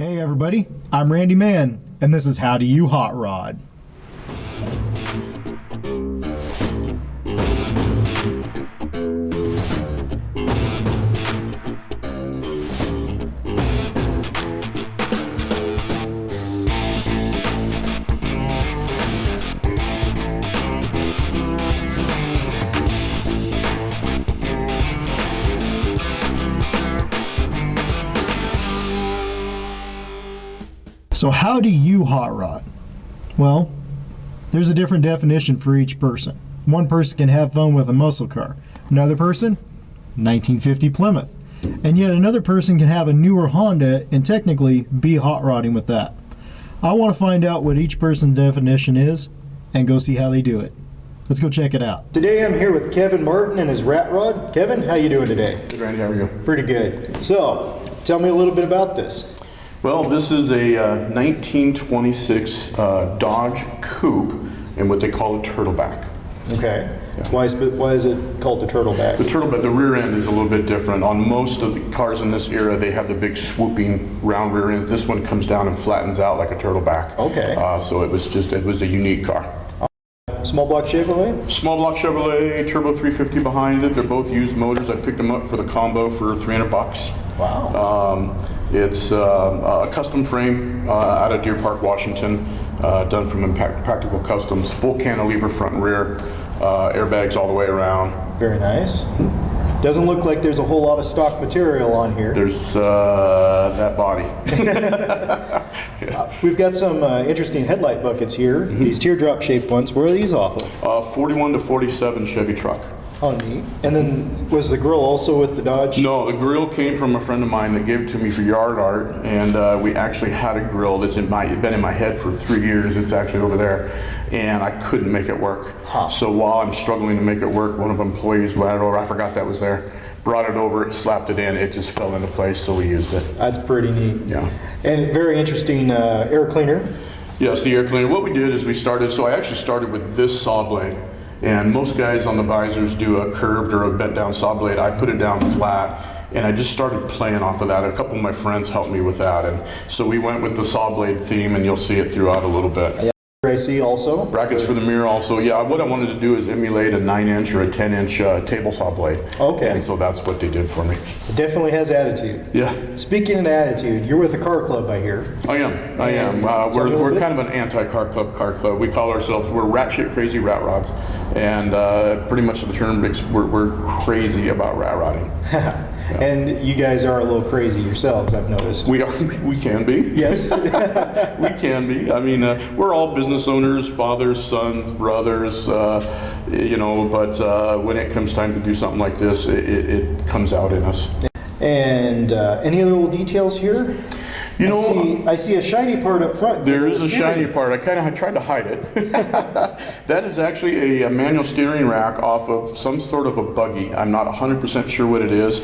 Hey everybody, I'm Randy Mann, and this is How Do You Hot Rod. So how do you hot rod? Well, there's a different definition for each person. One person can have fun with a muscle car. Another person, 1950 Plymouth. And yet another person can have a newer Honda and technically be hot rodding with that. I want to find out what each person's definition is and go see how they do it. Let's go check it out. Today I'm here with Kevin Martin and his Ratrod. Kevin, how you doing today? Good, Randy, how are you? Pretty good. So, tell me a little bit about this. Well, this is a 1926 Dodge Coupe and what they call a turtleback. Okay. Yeah. Why is it called the turtleback? The turtleback, the rear end is a little bit different. On most of the cars in this era, they have the big swooping round rear end. This one comes down and flattens out like a turtleback. Okay. So it was a unique car. Small block Chevrolet? Small block Chevrolet, turbo 350 behind it. They're both used motors. I picked them up for the combo for $300. Wow. It's a custom frame out of Deer Park, Washington, done from Impractical Customs. Full cantilever front and rear, airbags all the way around. Very nice. Doesn't look like there's a whole lot of stock material on here. There's that body. We've got some interesting headlight buckets here. These teardrop shaped ones. Where are these off of? 41 to 47 Chevy truck. Oh, neat. And then was the grill also with the Dodge? No, the grill came from a friend of mine that gave it to me for yard art, and we actually had a grill that's been in my head for 3 years. It's actually over there, and I couldn't make it work. Huh. So while I'm struggling to make it work, one of the employees brought it over. I forgot that was there. Brought it over, slapped it in, it just fell into place, so we used it. That's pretty neat. Yeah. And very interesting air cleaner. Yes, the air cleaner. What we did is I actually started with this saw blade. And most guys on the visors do a curved or a bent down saw blade. I put it down flat, and I just started playing off of that. A couple of my friends helped me with that, and so we went with the saw blade theme, and you'll see it throughout a little bit. Yeah. I see also. Brackets for the mirror also. Yeah, what I wanted to do is emulate a 9-inch or a 10-inch table saw blade. Okay. And so that's what they did for me. It definitely has attitude. Yeah. Speaking of attitude, you're with a car club, I hear. I am. We're kind of an anti-car club. We call ourselves, we're rat shit crazy rat rods. And pretty much the term, we're crazy about rat rodding. Yeah. And you guys are a little crazy yourselves, I've noticed. We can be. Yes. We can be. I mean, we're all business owners, fathers, sons, brothers, but when it comes time to do something like this, it comes out in us. And any other little details here? I see a shiny part up front. There is a shiny part. I tried to hide it. That is actually a manual steering rack off of some sort of a buggy. I'm not 100% sure what it is.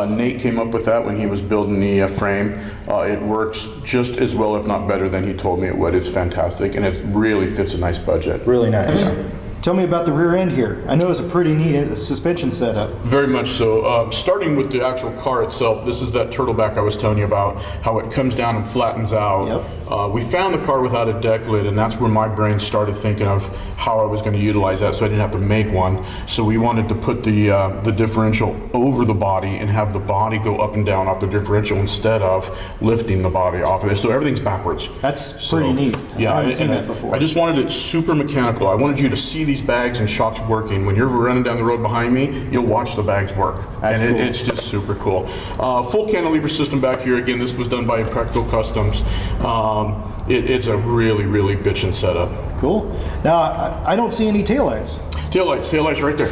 Nate came up with that when he was building the frame. It works just as well, if not better, than he told me it would. It's fantastic, and it really fits a nice budget. Really nice. Tell me about the rear end here. I know it's a pretty neat suspension setup. Very much so. Starting with the actual car itself, this is that turtleback I was telling you about, how it comes down and flattens out. Yep. We found the car without a deck lid, and that's where my brain started thinking of how I was going to utilize that so I didn't have to make one. So we wanted to put the differential over the body and have the body go up and down off the differential instead of lifting the body off of it. So everything's backwards. That's pretty neat. Yeah, I haven't seen that before. I just wanted it super mechanical. I wanted you to see these bags and shocks working. When you're running down the road behind me, you'll watch the bags work. That's and cool. It's just super cool. Full cantilever system back here. Again, this was done by Impractical Customs. It's a really, really bitchin' setup. Cool. Now, I don't see any taillights. Taillights right there.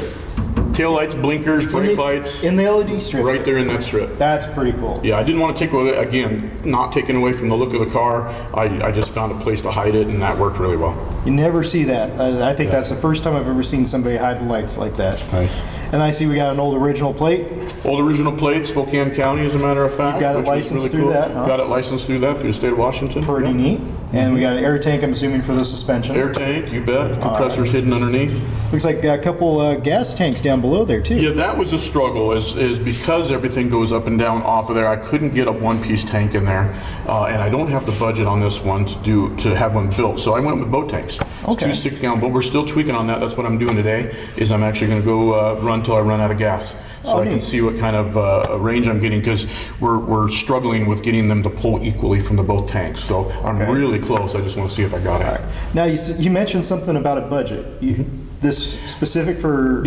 Taillights, blinkers, brake lights. In the LED strip. Right there in that strip. That's pretty cool. Yeah, I didn't want to take away, again, not taking away from the look of the car. I just found a place to hide it, and that worked really well. You never see that. I think that's the first time I've ever seen somebody hide the lights like that. Nice. And I see we got an old original plate. Old original plate, Spokane County, as a matter of fact. You've got it licensed through that, huh? Got it licensed through that, through the state of Washington. Pretty neat. And we got an air tank, I'm assuming, for the suspension. Air tank, you bet. Compressor's hidden underneath. Looks like a couple gas tanks down below. below there too. Yeah, that was a struggle, is because everything goes up and down off of there. I couldn't get a one-piece tank in there, and I don't have the budget on this one to have one built. So I went with boat tanks. Okay. 2 6-gallon, but we're still tweaking on that. That's what I'm doing today. Is I'm actually going to go run till I run out of gas, so I can see what kind of range I'm getting, because we're struggling with getting them to pull equally from the both tanks. So I'm really close. I just want to see if I got it. Now you mentioned something about a budget. This is specific for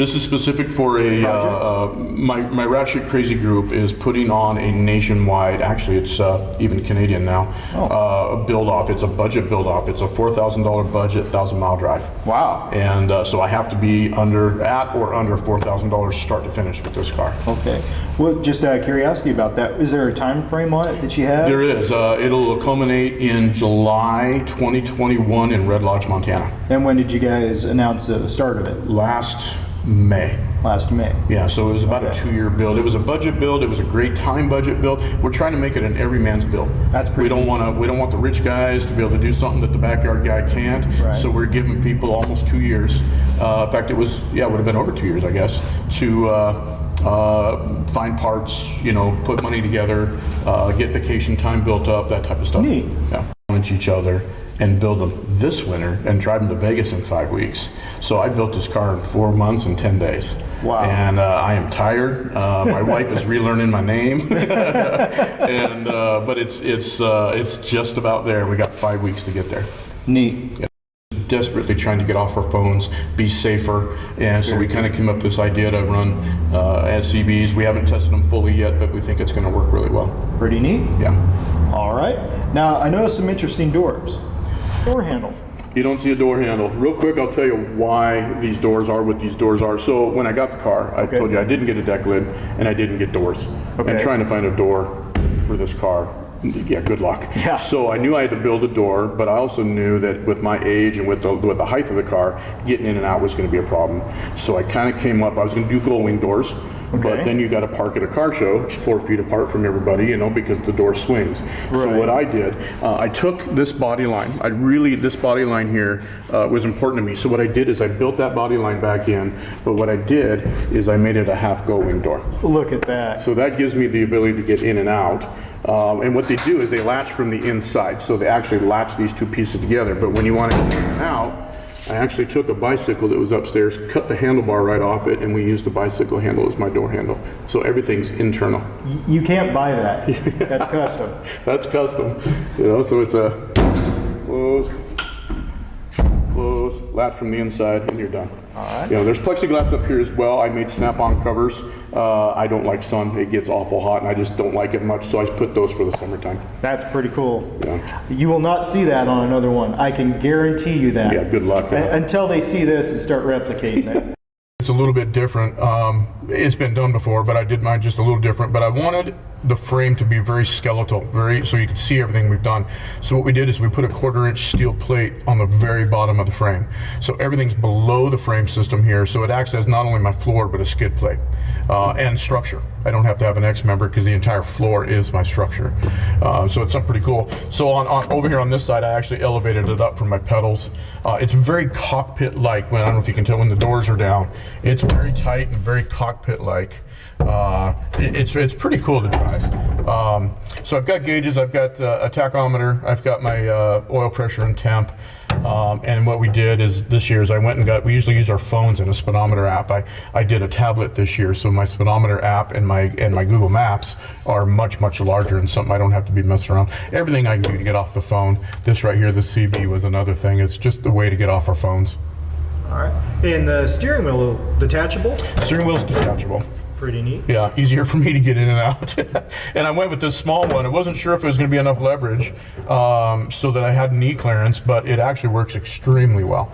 my Ratchet Crazy group is putting on a nationwide, actually it's even Canadian now, build off. It's a budget build off. It's a $4,000 budget, 1,000-mile drive. Wow. And so I have to be at or under $4,000 start to finish with this car. Okay. Well, just out of curiosity about that, is there a time frame on it that you have? There is. It'll culminate in July 2021 in Red Lodge, Montana. And when did you guys announce the start of it? Last May. Last May. Yeah, so it was about a 2-year build. It was a budget build. It was a great time budget build. We're trying to make it an everyman's build. That's pretty. We don't want the rich guys to be able to do something that the backyard guy can't. Right. So we're giving people almost 2 years. In fact, it would have been over 2 years, I guess, to find parts, put money together, get vacation time built up, that type of stuff. Neat. Yeah. Challenge each other and build them this winter and drive them to Vegas in 5 weeks. So I built this car in 4 months and 10 days. Wow. And I am tired. My wife is relearning my name. But it's just about there. We got 5 weeks to get there. Neat. Yeah. Desperately trying to get off our phones, be safer, and so we kind of came up with this idea to run SCBs. We haven't tested them fully yet, but we think it's going to work really well. Pretty neat. Yeah. All right. Now I noticed some interesting doors. Door handle. You don't see a door handle. Real quick, I'll tell you why these doors are what these doors are. So when I got the car, I told you I didn't get a deck lid and I didn't get doors. Okay. And trying to find a door for this car, yeah, good luck. Yeah. So I knew I had to build a door, but I also knew that with my age and with the height of the car, getting in and out was going to be a problem. So I kind of came up, I was going to do gull-wing doors. Okay. But then you got to park at a car show 4 feet apart from everybody, because the door swings. Right. So what I did, I took this body line. This body line here was important to me. So what I did is I built that body line back in. But what I did is I made it a half gull-wing door. Look at that. So that gives me the ability to get in and out. And what they do is they latch from the inside. So they actually latch these two pieces together. But when you want to get in and out, I actually took a bicycle that was upstairs, cut the handlebar right off it, and we used the bicycle handle as my door handle. So everything's internal. You can't buy that. That's custom. That's custom. So it's a close, latch from the inside, and you're done. All right. There's plexiglass up here as well. I made snap-on covers. I don't like sun. It gets awful hot, and I just don't like it much, so I put those for the summertime. That's pretty cool. Yeah. You will not see that on another one. I can guarantee you that. Yeah, good luck. Until they see this and start replicating it. It's a little bit different. It's been done before, but I did mine just a little different. But I wanted the frame to be very skeletal, so you could see everything we've done. So what we did is we put a 1/4-inch steel plate on the very bottom of the frame. So everything's below the frame system here. So it acts as not only my floor, but a skid plate and structure. I don't have to have an X member because the entire floor is my structure. So it's something pretty cool. So on over here on this side, I actually elevated it up from my pedals. It's very cockpit-like. I don't know if you can tell when the doors are down. It's very tight and very cockpit-like. It's pretty cool to drive. So I've got gauges, I've got a tachometer, I've got my oil pressure and temp. And what we did is this year is we usually use our phones and a speedometer app. I did a tablet this year, so my speedometer app and my Google Maps are much, much larger and something I don't have to be messing around. Everything I can do to get off the phone. This right here, the CB, was another thing. It's just a way to get off our phones. All right. And the steering wheel, detachable? Steering wheel's detachable. Pretty neat. Yeah, easier for me to get in and out. And I went with this small one. I wasn't sure if it was going to be enough leverage so that I had knee clearance, but it actually works extremely well.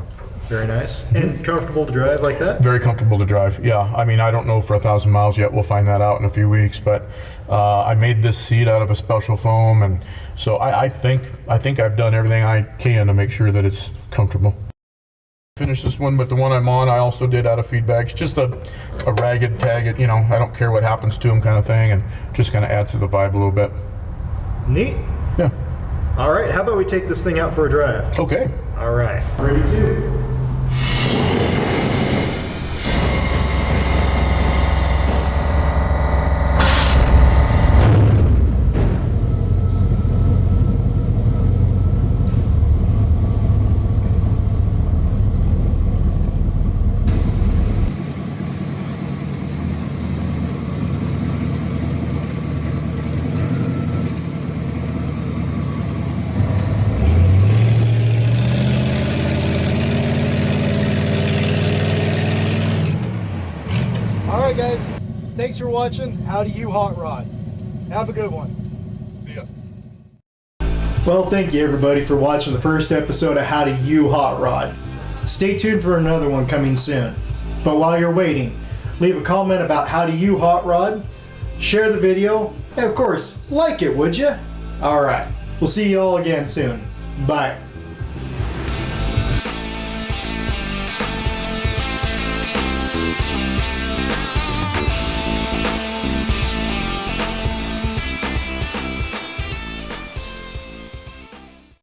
Very nice. And comfortable to drive like that? Very comfortable to drive, yeah. I mean, I don't know for 1,000 miles yet. We'll find that out in a few weeks, but I made this seat out of a special foam, and so I think I've done everything I can to make sure that it's comfortable. Finish this one, but the one I'm on, I also did out of feedbacks, just a ragged tag it, I don't care what happens to them kind of thing, and just kind of adds to the vibe a little bit. Neat. Yeah. All right, how about we take this thing out for a drive? Okay. All right. Ready to. Thanks for watching How Do You Hot Rod. Have a good one. See ya. Well, thank you everybody for watching the first episode of How Do You Hot Rod. Stay tuned for another one coming soon. But while you're waiting, leave a comment about How Do You Hot Rod, share the video, and of course, like it, would you? Alright, we'll see you all again soon. Bye.